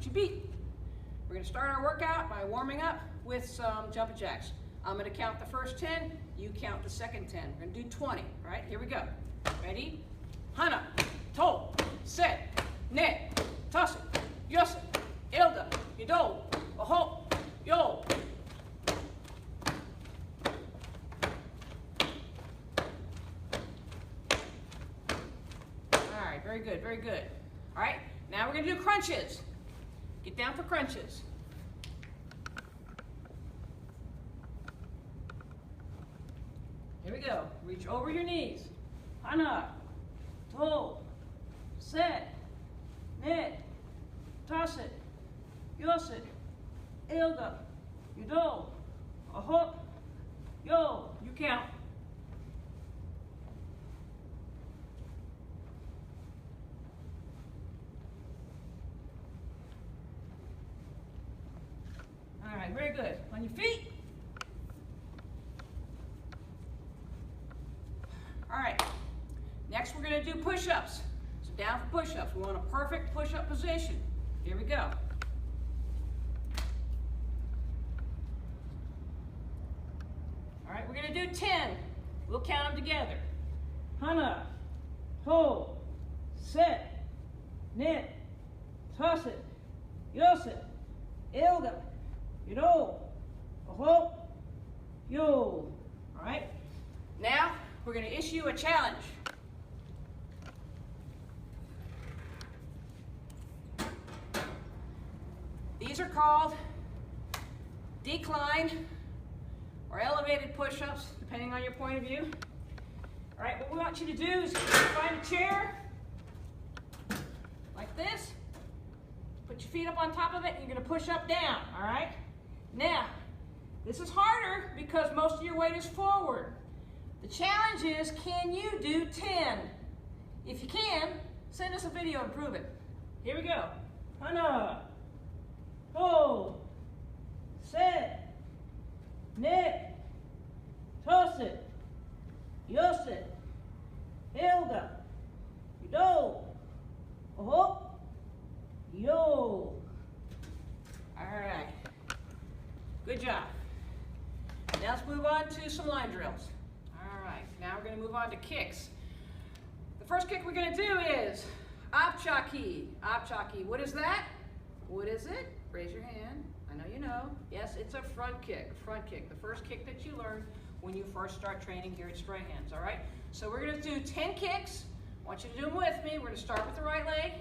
what you beat. We're going to start our workout by warming up with some jumping jacks. I'm going to count the first 10, you count the second 10. We're going to do 20, all right? Here we go. Ready? Hana, toe, set, net, toss it, yos it, ilda, yodol, aho, yo. All right, very good, very good. All right, now we're going to do crunches. Get down for crunches. Here we go. Reach over your knees. Hana, toe, set, net, toss it, yos it, ilda, yodol, aho, yo. You count. All right, very good. On your feet. All right, next we're going to do push-ups. So down for push-ups. We want a perfect push-up position. Here we go. All right, we're going to do 10. We'll count them together. Hana, toe, set, net, toss it, yos it, ilda, yodol, aho, yo. All right, now we're going to issue a challenge. These are called decline or elevated push-ups, depending on your point of view. All right, what we want you to do is find a chair like this. Put your feet up on top of it, and you're going to push up, down, all right? Now, this is harder because most of your weight is forward. The challenge is, can you do 10? If you can, send us a video and prove it. Here we go. Hana, toe, set, net, toss it, yos it, ilda, yodol, aho, yo. All right. Good job. Now let's move on to some line drills. All right, now we're going to move on to kicks. The first kick we're going to do is apchaki. Apchaki. What is that? What is it? Raise your hand. I know you know. Yes, it's a front kick. Front kick. The first kick that you learn when you first start training here at Strahan's. All right. So we're going to do 10 kicks. I want you to do them with me. We're going to start with the right leg,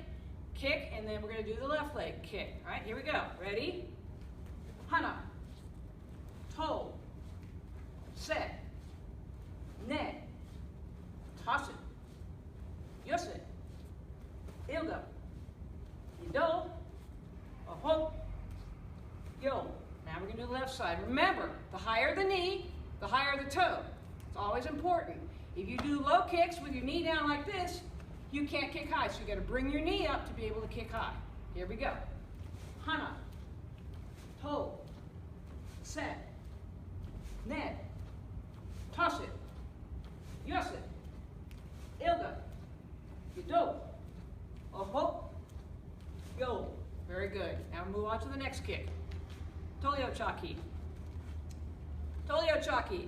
kick, and then we're going to do the left leg, kick. All right. Here we go. Ready? Hana, toe, set, net, toss it, yos it, ilda, yodol, aho, yo. Now we're going to do the left side. Remember, the higher the knee, the higher the toe. It's always important. If you do low kicks with your knee down like this, you can't kick high. So you got to bring your knee up to be able to kick high. Here we go. Hana, toe, set, net, toss it, yos it, ilda, yodol, aho, yo. Very good. Now move on to the next kick. Tolio chaki. Tolio chaki.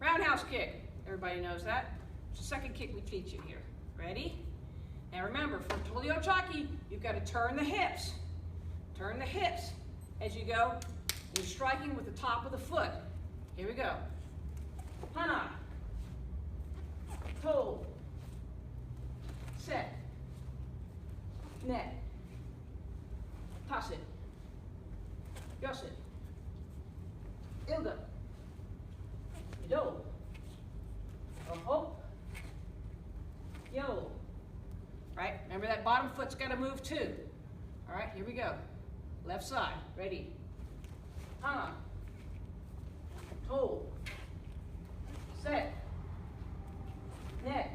Roundhouse kick. Everybody knows that. It's the second kick we teach you here. Ready? Now remember, for Tolio chaki, you've got to turn the hips. Turn the hips as you go. You're striking with the top of the foot. Here we go. Hana, toe, set, net, toss it, yos it, ilda, yodol, aho, yo. Right? Remember that bottom foot's got to move too. All right, here we go. Left side. Ready? Hana, toe, set, net,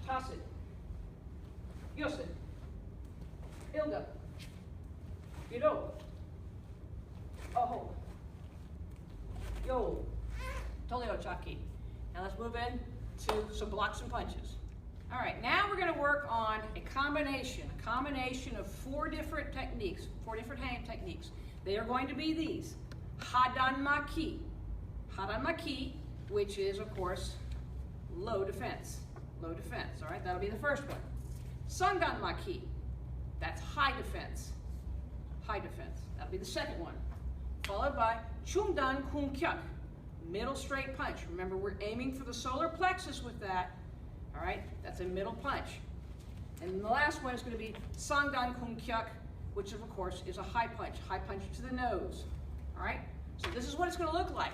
toss it, yos it, ilda, yodol, aho, yo. Tolio chaki. Now let's move in to some blocks and punches. All right, now we're going to work on a combination of 4 different techniques, 4 different hand techniques. They are going to be these: hadanmaki, which is, of course, low defense. All right, that'll be the first one. Sanganmaki, that's high defense. That'll be the second one. Followed by chungdan kumkyak, middle straight punch. Remember, we're aiming for the solar plexus with that. All right, that's a middle punch. And the last one is going to be sangdan kumkyak, which of course is a high punch to the nose. All right, so this is what it's going to look like.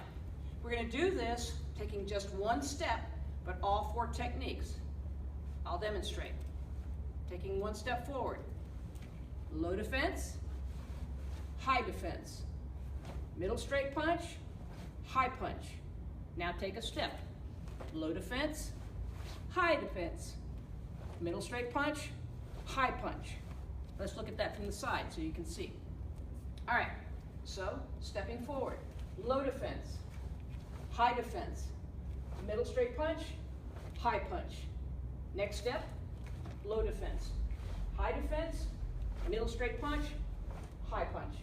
We're going to do this taking just one step, but all 4 techniques. I'll demonstrate. Taking one step forward. Low defense, high defense. Middle straight punch, high punch. Now take a step. Low defense, high defense. Middle straight punch, high punch. Let's look at that from the side so you can see. All right, so stepping forward. Low defense, high defense. Middle straight punch, high punch. Next step, low defense. High defense, middle straight punch, high punch.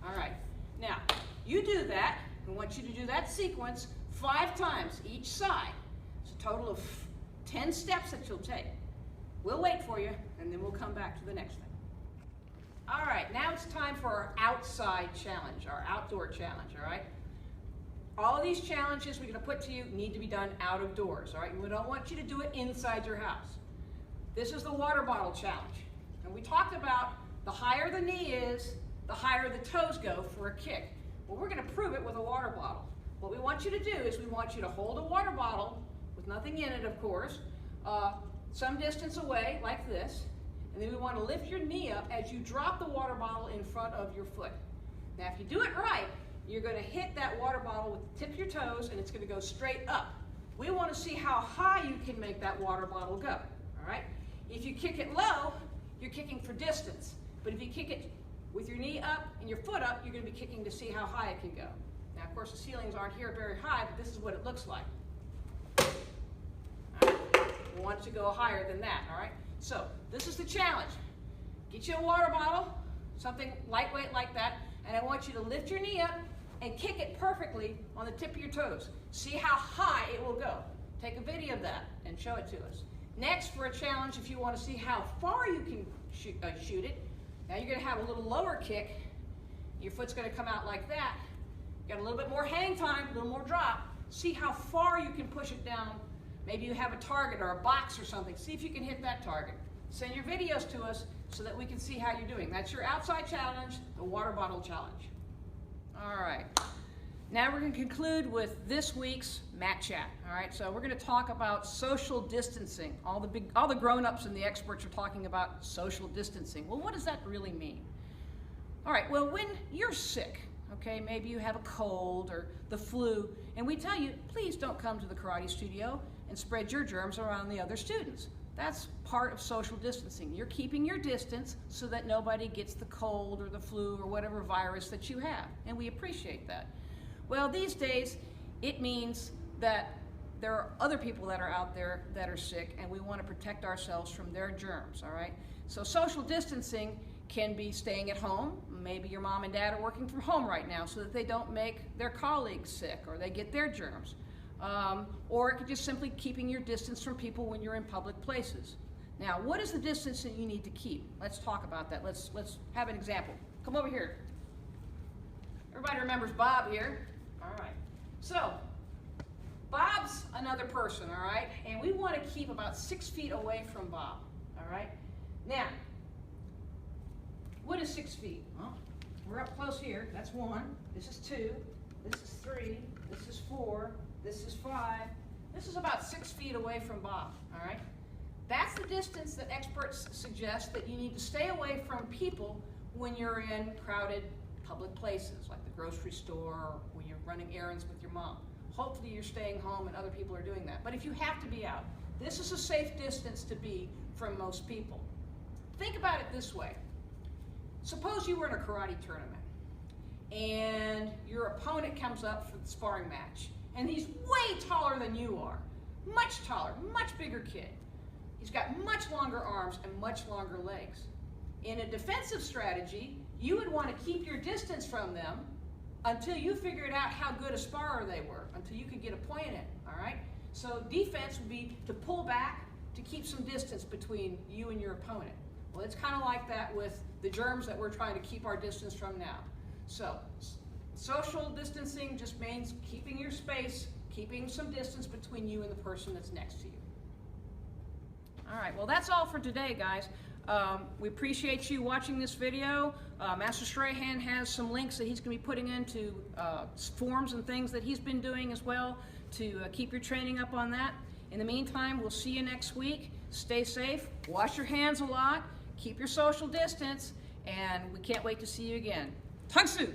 All right, now you do that. I want you to do that sequence 5 times each side. It's a total of 10 steps that you'll take. We'll wait for you, and then we'll come back to the next thing. All right, now it's time for our outside challenge, our outdoor challenge, all right? All of these challenges we're going to put to you need to be done out of doors, all right? We don't want you to do it inside your house. This is the water bottle challenge. And we talked about the higher the knee is, the higher the toes go for a kick. Well, we're going to prove it with a water bottle. What we want you to do is we want you to hold a water bottle with nothing in it, of course, some distance away like this. And then we want to lift your knee up as you drop the water bottle in front of your foot. Now, if you do it right, you're going to hit that water bottle with the tip of your toes, and it's going to go straight up. We want to see how high you can make that water bottle go, all right? If you kick it low, you're kicking for distance. But if you kick it with your knee up and your foot up, you're going to be kicking to see how high it can go. Now, of course, the ceilings aren't here very high, but this is what it looks like. All right. We want it to go higher than that, all right? So this is the challenge. Get you a water bottle, something lightweight like that, and I want you to lift your knee up and kick it perfectly on the tip of your toes. See how high it will go. Take a video of that and show it to us. Next, for a challenge, if you want to see how far you can shoot it, now you're going to have a little lower kick. Your foot's going to come out like that. You got a little bit more hang time, a little more drop. See how far you can push it down. Maybe you have a target or a box or something. See if you can hit that target. Send your videos to us so that we can see how you're doing. That's your outside challenge, the water bottle challenge. All right. Now we're going to conclude with this week's Mat Chat. All right. So we're going to talk about social distancing. All the grown-ups and the experts are talking about social distancing. Well, what does that really mean? All right. Well, when you're sick, okay, maybe you have a cold or the flu, and we tell you, please don't come to the karate studio and spread your germs around the other students. That's part of social distancing. You're keeping your distance so that nobody gets the cold or the flu or whatever virus that you have, and we appreciate that. Well, these days, it means that there are other people that are out there that are sick, and we want to protect ourselves from their germs, all right? So social distancing can be staying at home. Maybe your mom and dad are working from home right now so that they don't make their colleagues sick or they get their germs. Or it could just simply keeping your distance from people when you're in public places. Now, what is the distance that you need to keep? Let's talk about that. Let's have an example. Come over here. Everybody remembers Bob here. All right. So, Bob's another person, all right? And we want to keep about 6 feet away from Bob, all right? Now, what is 6 feet? Well, we're up close here. That's 1. This is 2. This is 3. This is 4. This is 5. This is about 6 feet away from Bob, all right? That's the distance that experts suggest that you need to stay away from people when you're in crowded public places, like the grocery store or when you're running errands with your mom. Hopefully you're staying home and other people are doing that. But if you have to be out, this is a safe distance to be from most people. Think about it this way. Suppose you were in a karate tournament and your opponent comes up for the sparring match, and he's way taller than you are. Much taller, much bigger kid. He's got much longer arms and much longer legs. In a defensive strategy, you would want to keep your distance from them until you figured out how good a sparrer they were, until you could get a point in, all right? So defense would be to pull back, to keep some distance between you and your opponent. Well, it's kind of like that with the germs that we're trying to keep our distance from now. So social distancing just means keeping your space, keeping some distance between you and the person that's next to you. All right, well, that's all for today, guys. We appreciate you watching this video. Master Strahan has some links that he's going to be putting into forms and things that he's been doing as well to keep your training up on that. In the meantime, we'll see you next week. Stay safe, wash your hands a lot, keep your social distance, and we can't wait to see you again. Tangsu!